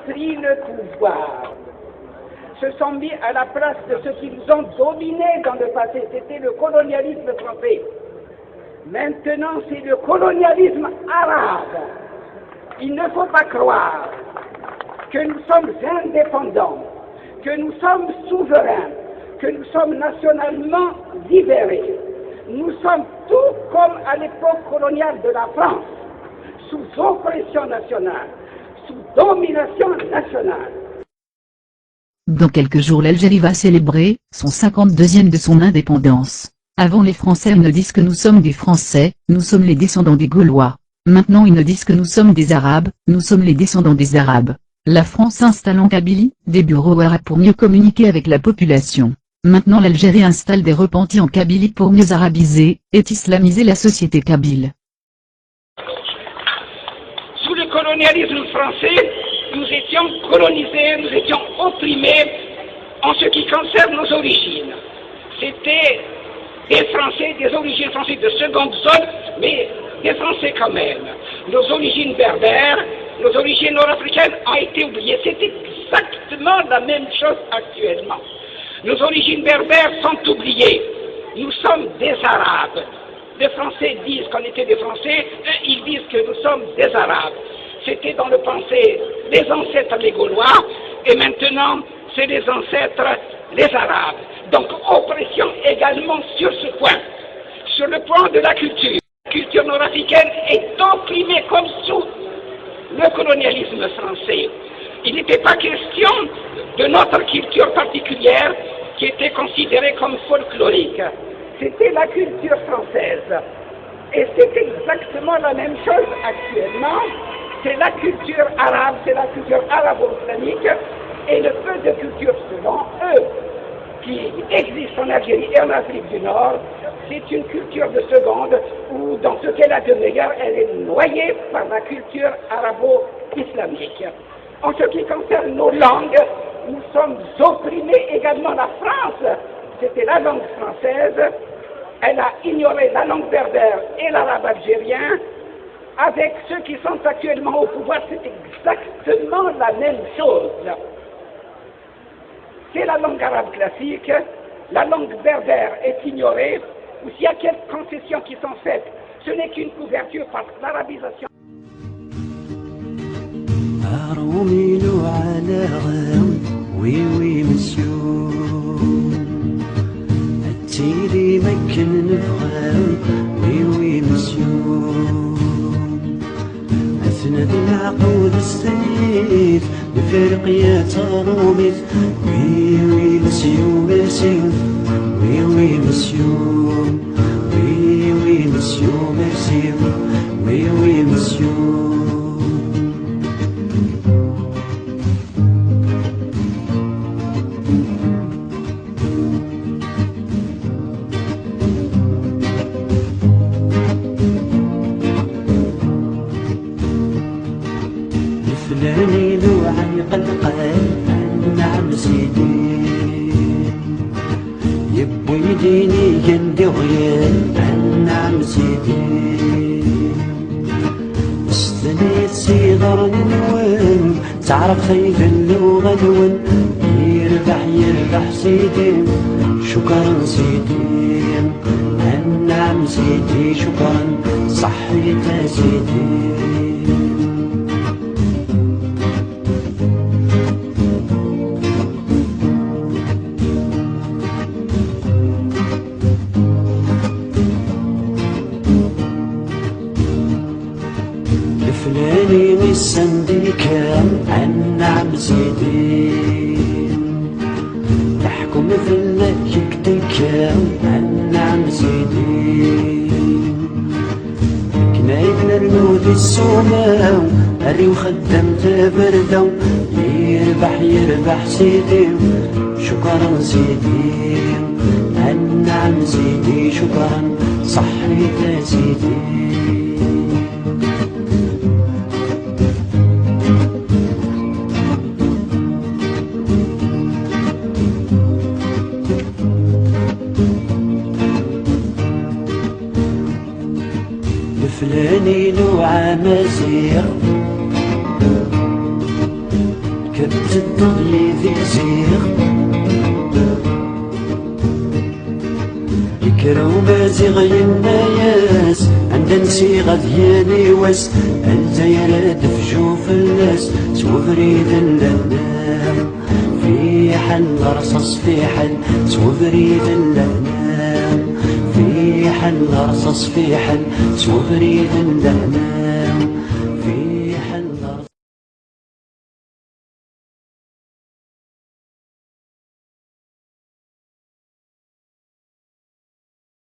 pris le pouvoir se sont mis à la place de ceux qui nous ont dominés dans le passé. C'était le colonialisme français. Maintenant, c'est le colonialisme arabe. Il ne faut pas croire que nous sommes indépendants, que nous sommes souverains, que nous sommes nationalement libérés. Nous sommes tout comme à l'époque coloniale de la France, sous oppression nationale, sous domination nationale. Dans quelques jours, l'Algérie va célébrer son 52e de son indépendance. Avant, les Français nous disent que nous sommes des Français, nous sommes les descendants des Gaulois. Maintenant ils nous disent que nous sommes des Arabes, nous sommes les descendants des Arabes. La France installe en Kabylie des bureaux arabes pour mieux communiquer avec la population. Maintenant l'Algérie installe des repentis en Kabylie pour mieux arabiser et islamiser la société kabyle. Sous le colonialisme français, nous étions colonisés, nous étions opprimés en ce qui concerne nos origines. C'était des Français, des origines françaises de seconde zone, mais des Français quand même. Nos origines berbères, nos origines nord-africaines ont été oubliées. C'est exactement la même chose actuellement. Nos origines berbères sont oubliées. Nous sommes des Arabes. Les Français disent qu'on était des Français, eux, ils disent que nous sommes des Arabes. C'était dans le passé les ancêtres les Gaulois, et maintenant c'est les ancêtres les Arabes. Donc oppression également sur ce point. Sur le point de la culture nord-africaine est opprimée comme sous le colonialisme français. Il n'était pas question de notre culture particulière qui était considérée comme folklorique. C'était la culture française. Et c'est exactement la même chose actuellement. C'est la culture arabe, c'est la culture arabo-islamique et le peu de culture selon eux qui existe en Algérie et en Afrique du Nord, c'est une culture de seconde où dans ce qu'elle a de meilleur, elle est noyée par la culture arabo-islamique. En ce qui concerne nos langues, nous sommes opprimés également. La France, c'était la langue française, elle a ignoré la langue berbère et l'arabe algérien. Avec ceux qui sont actuellement au pouvoir, c'est exactement la même chose. C'est la langue arabe classique, la langue berbère est ignorée, ou s'il y a quelques concessions qui sont faites, ce n'est qu'une couverture par l'arabisation. أسند العقود السيف بفرق يا تروميت وي وي مسيو مسيو وي وي مسيو وي وي مسيو مسيو وي وي مسيو فلاني لو عن قلقان نعم سيدي يبو يديني يندي غيان نعم سيدي استنيت سيدر ننوان تعرف خيف اللغة الون يربح يربح سيدي شكرا سيدي نعم سيدي شكرا صحيت سيدي فلاني مسندي كان عن نعم زيدين تحكم في اللك كان عن نعم زيدين كنايبنا النود السوماو الريو خدم تبردو يربح يربح سيدي شكرا سيدي عن نعم زيدي شكرا صحيت سيدي فلاني نوع مزيغ كبت الضغلي ذي زيغ يكرو بازيغ يناياس عند نسيغ ذياني واس الجيرة دفجوف الناس سوفريد اللهنام في حل رصص في حل سوفريد اللهنام في حل رصص في حل سوفريد اللهنام